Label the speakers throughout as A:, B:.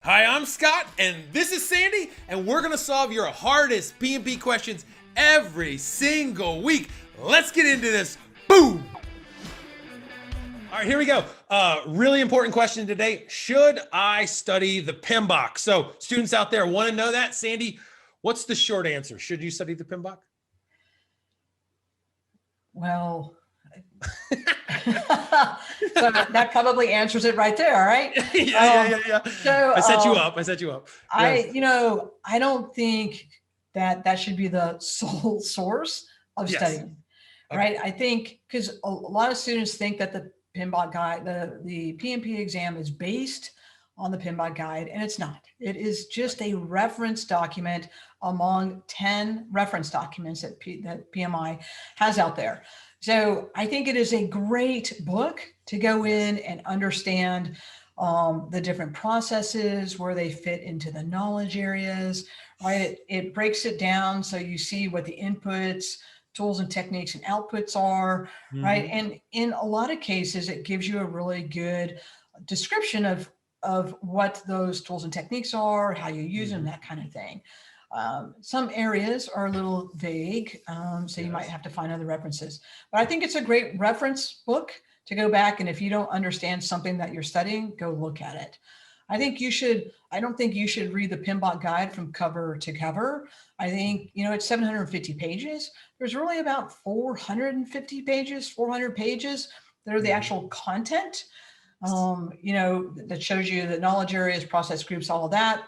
A: Hi, I'm Scott, and this is Sandy, and we're gonna solve your hardest PMP questions every single week. Let's get into this. Boom! All right, here we go. Really important question today. Should I study the PMBOK? So students out there want to know that. Sandy, what's the short answer? Should you study the PMBOK?
B: Well, so that probably answers it right there, right?
A: Yeah.
B: So
A: I set you up. I set you up. Yes.
B: I don't think that should be the sole source of
A: Yes.
B: studying,
A: Okay.
B: right? I think because a lot of students think that the PMBOK guide, the PMP exam is based on the PMBOK guide, and it's not. It is just a reference document among 10 reference documents that PMI has out there. So I think it is a great book to go in and understand the different processes, where they fit into the knowledge areas, right? It breaks it down so you see what the inputs, tools and techniques and outputs are, right? And in a lot of cases, it gives you a really good description of what those tools and techniques are, how you use them, that kind of thing. Some areas are a little vague, so you might have to find other references. But I think it's a great reference book to go back, and if you don't understand something that you're studying, go look at it. I don't think you should read the PMBOK guide from cover to cover. I think, it's 750 pages. There's really about 450 pages, 400 pages that are the actual content, that shows you the knowledge areas, process groups, all of that.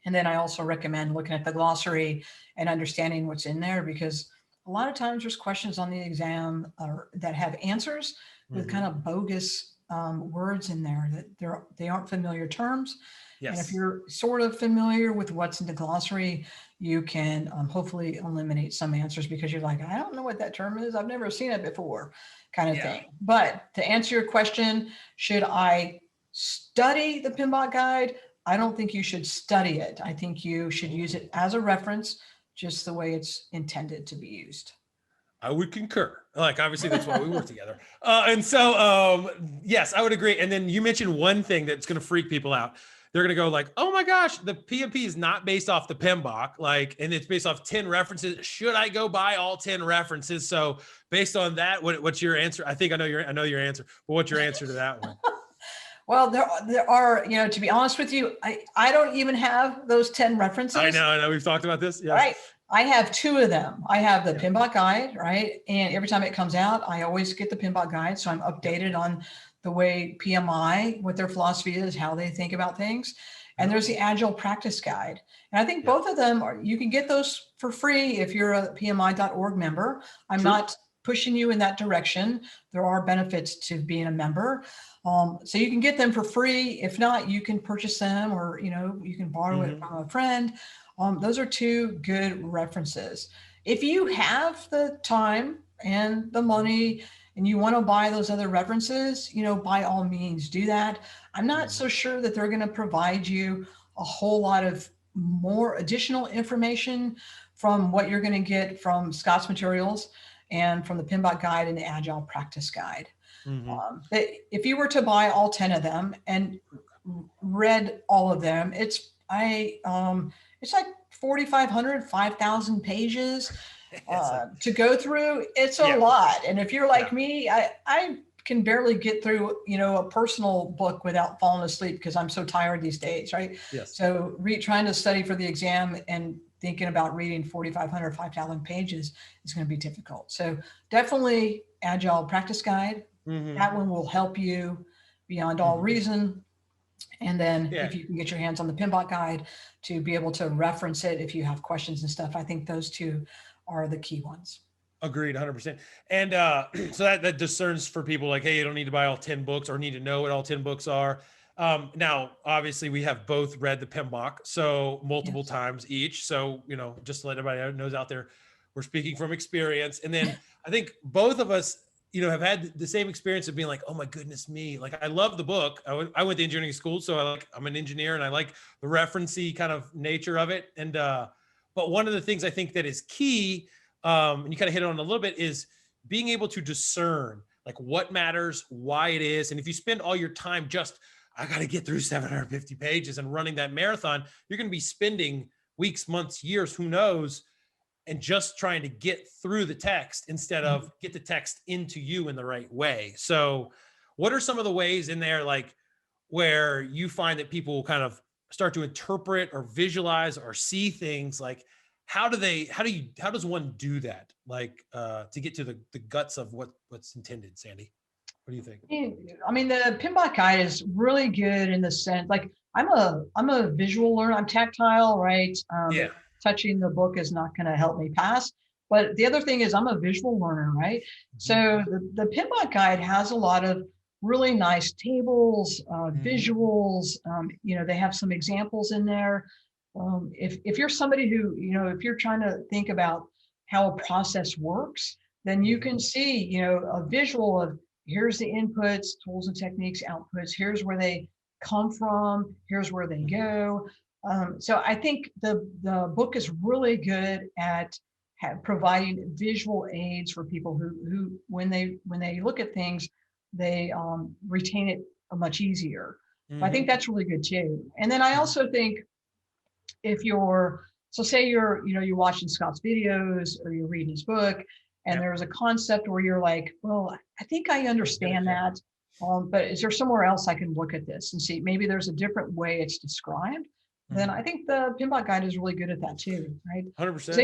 B: And then I also recommend looking at the glossary and understanding what's in there, because a lot of times there's questions on the exam that have answers with kind of bogus words in there that they aren't familiar terms.
A: Yes.
B: And if you're sort of familiar with what's in the glossary, you can hopefully eliminate some answers, because you're like, I don't know what that term is. I've never seen it before, kind of thing. But to answer your question, should I study the PMBOK guide? I don't think you should study it. I think you should use it as a reference, just the way it's intended to be used.
A: I would concur. Like, obviously that's why we work together. And so, yes, I would agree. And then you mentioned one thing that's going to freak people out. They're going to go like, oh my gosh, the PMP is not based off the PMBOK, and it's based off 10 references. Should I go buy all 10 references? So based on that, what's your answer? I think I know your answer, but what's your answer to that one?
B: Well, there are, to be honest with you, I don't even have those 10 references.
A: I know. We've talked about this. Yes.
B: Right. I have 2 of them. I have the PMBOK guide, right? And every time it comes out, I always get the PMBOK guide. So I'm updated on the way PMI, what their philosophy is, how they think about things. And there's the Agile practice guide. And I think both of them you can get those for free if you're a PMI.org member. I'm not pushing you in that direction. There are benefits to being a member. So you can get them for free. If not, you can purchase them, or, you can borrow it from a friend. Those are 2 good references. If you have the time and the money and you want to buy those other references, by all means do that. I'm not so sure that they're going to provide you a whole lot of more additional information from what you're going to get from Scott's materials and from the PMBOK guide and the Agile practice guide. If you were to buy all 10 of them and read all of them, it's like 4,500, 5,000 pages to go through. It's a lot. And if you're like me, I can barely get through, a personal book without falling asleep, because I'm so tired these days, right?
A: Yes.
B: So trying to study for the exam and thinking about reading 4,500, 5,000 pages is going to be difficult. So definitely Agile practice guide. That one will help you beyond all reason. And then if you can get your hands on the PMBOK guide to be able to reference it if you have questions and stuff, I think those 2 are the key ones.
A: Agreed, 100%. And so that discerns for people like, hey, you don't need to buy all 10 books or need to know what all 10 books are. Now, obviously, we have both read the PMBOK, so multiple times each. So, just to let everybody knows out there, we're speaking from experience. And then I think both of us, have had the same experience of being like, oh my goodness me. Like, I love the book. I went to engineering school, so I'm an engineer and I like the referencey kind of nature of it. And, but one of the things I think that is key, and you kind of hit on a little bit, is being able to discern like what matters, why it is. And if you spend all your time just I got to get through 750 pages and running that marathon, you're going to be spending weeks, months, years, who knows, and just trying to get through the text instead of get the text into you in the right way. So what are some of the ways in there, like where you find that people kind of start to interpret or visualize or see things? Like how does one do that? Like to get to the guts of what's intended, Sandy? What do you think?
B: I mean, the PMBOK guide is really good in the sense, like I'm a visual learner. I'm tactile, right?
A: Yeah.
B: Touching the book is not going to help me pass. But the other thing is I'm a visual learner, right? So the PMBOK guide has a lot of really nice tables, visuals. They have some examples in there. If you're somebody who, if you're trying to think about how a process works, then you can see, a visual of here's the inputs, tools and techniques, outputs, here's where they come from, here's where they go. So I think the book is really good at providing visual aids for people who when they look at things, they retain it much easier. I think that's really good too. And then I also think if you're, so say you're watching Scott's videos or you're reading his book, and there's a concept where you're like, well, I think I understand that, but is there somewhere else I can look at this and see maybe there's a different way it's described? Then I think the PMBOK guide is really good at that too, right?
A: 100%.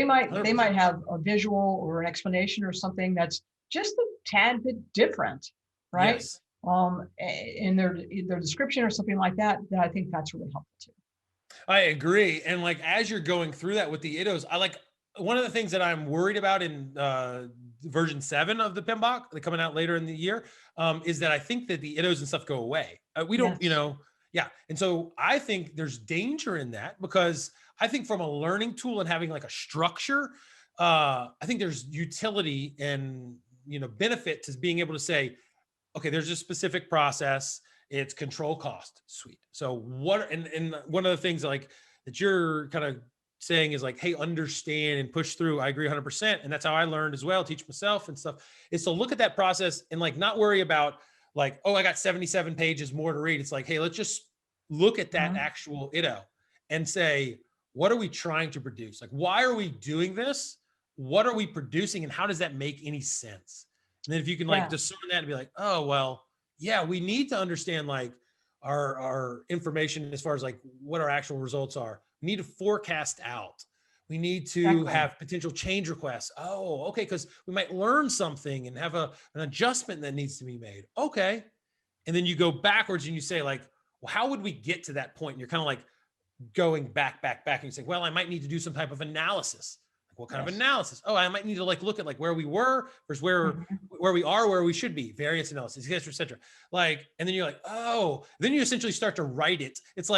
B: They might have a visual or an explanation or something that's just a tad bit different, right?
A: Yes.
B: In their description or something like that, I think that's really helpful too.
A: I agree. And like, as you're going through that with the IDOs, one of the things that I'm worried about in version 7 of the PMBOK, they're coming out later in the year, is that I think that the IDOs and stuff go away. We don't, yeah. And so I think there's danger in that, because I think from a learning tool and having like a structure, I think there's utility and, benefit to being able to say, okay, there's a specific process. It's control cost. Sweet. So and one of the things like that you're kind of saying is like, hey, understand and push through. I agree 100%. And that's how I learned as well, teach myself and stuff, is to look at that process and like not worry about like, oh, I got 77 pages more to read. It's like, hey, let's just look at that actual IDO and say, what are we trying to produce? Like, why are we doing this? What are we producing? And how does that make any sense? And then if you can like discern that and be like, oh, well, yeah, we need to understand like our information as far as like what our actual results are. We need to forecast out. We need to have potential change requests. Oh, okay, because we might learn something and have an adjustment that needs to be made. Okay. And then you go backwards and you say like, well, how would we get to that point? And you're kind of like going back, and you say, well, I might need to do some type of analysis. Like, what kind of analysis? Oh, I might need to like look at like where we were versus where we are, where we should be, variance analysis, et cetera, et cetera. Like, and then you're like, oh, then you essentially start to write it. It's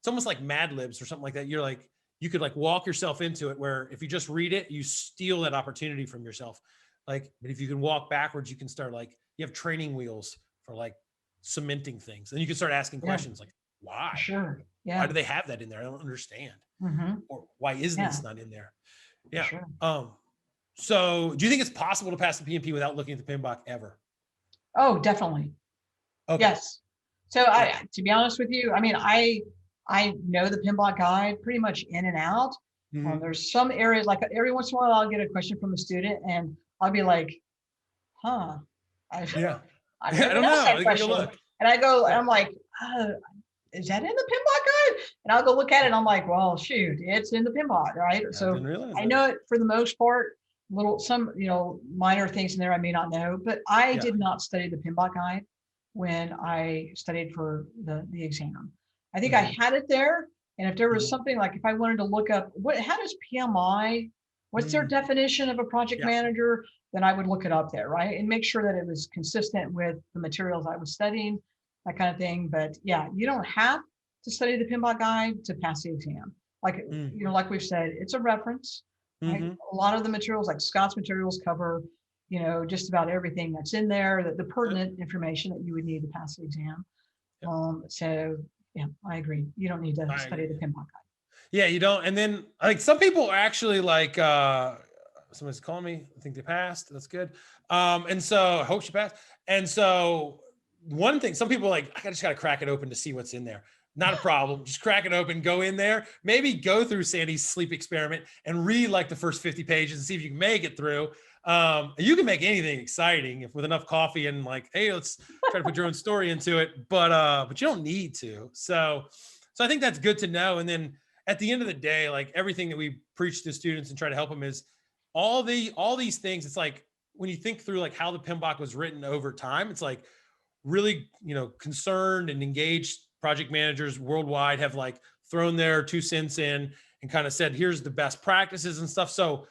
A: almost like Mad Libs or something like that. You're like, you could like walk yourself into it, where if you just read it, you steal that opportunity from yourself. Like, but if you can walk backwards, you can start like, you have training wheels for like cementing things. And you can start asking questions like, why?
B: Sure. Yeah.
A: Why do they have that in there? I don't understand. Or why is this not in there? Yeah.
B: Sure.
A: So do you think it's possible to pass the PMP without looking at the PMBOK ever?
B: Oh, definitely.
A: Okay.
B: Yes. So to be honest with you, I mean, I know the PMBOK guide pretty much in and out. There's some areas, like every once in a while, I'll get a question from a student and I'll be like, huh. I don't know. That question. And I go, and I'm like, is that in the PMBOK guide? And I'll go look at it and I'm like, well, shoot, it's in the PMBOK, right? Yeah, so I know it for the most part. Some minor things in there I may not know, but I did not study the PMBOK guide when I studied for the exam. I think I had it there, and if there was something like, if I wanted to look up how does PMI, what's their definition of a project manager, then I would look it up there, right, and make sure that it was consistent with the materials I was studying, that kind of thing. But yeah, you don't have to study the PMBOK guide to pass the exam. Like like we've said, it's a reference. Right? A lot of the materials, like Scott's materials, cover just about everything that's in there, the pertinent information that you would need to pass the exam. So yeah, I agree. You don't need to study the PMBOK guide.
A: Yeah, you don't. And then like some people are actually like somebody's calling me. I think they passed. That's good. And so I hope she passed. And so one thing, some people are like, I just got to crack it open to see what's in there. Not a problem. Just crack it open, go in there, maybe go through Sandy's sleep experiment and read like the first 50 pages and see if you can make it through. You can make anything exciting if with enough coffee and like, hey, let's try to put your own story into it. But you don't need to. So I think that's good to know. And then at the end of the day, like everything that we preach to students and try to help them is all these things. It's like when you think through like how the PMBOK was written over time, it's like really, concerned and engaged project managers worldwide have like thrown their 2 cents in and kind of said, here's the best practices and stuff. So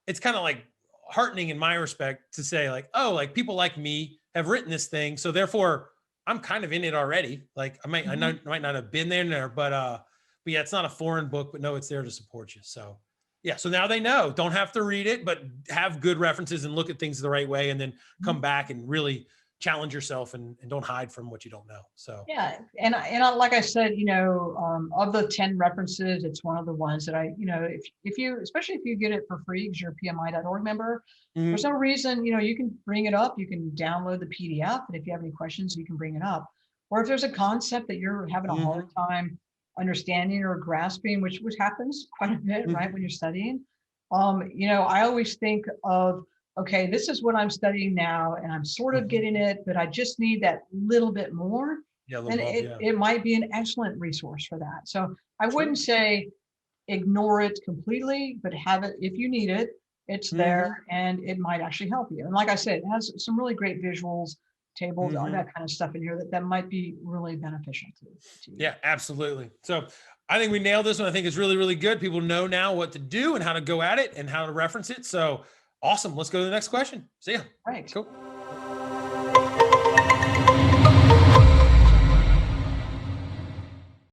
A: it's kind of like heartening in my respect to say like, oh, like people like me have written this thing. So therefore I'm kind of in it already. Like I might not have been there, but yeah, it's not a foreign book, but no, it's there to support you. So yeah. So now they know, don't have to read it, but have good references and look at things the right way and then come back and really challenge yourself and don't hide from what you don't know. So
B: yeah, and like I said, of the 10 references, it's one of the ones that if you, especially if you get it for free because you're a PMI.org member, there's no reason, you can bring it up, you can download the PDF, and if you have any questions, you can bring it up. Or if there's a concept that you're having a hard time understanding or grasping, which happens quite a bit, right, when you're studying, I always think of, okay, this is what I'm studying now, and I'm sort of getting it, but I just need that little bit more.
A: Yeah,
B: And it might be an excellent resource for that. So I wouldn't say ignore it completely, but have it if you need it. It's there, and it might actually help you. And like I said, it has some really great visuals, tables, all that kind of stuff in here that might be really beneficial to you.
A: Yeah, absolutely. So I think we nailed this one. I think it's really, really good. People know now what to do and how to go at it and how to reference it. So awesome. Let's go to the next question. See ya.
B: Right.
A: Cool.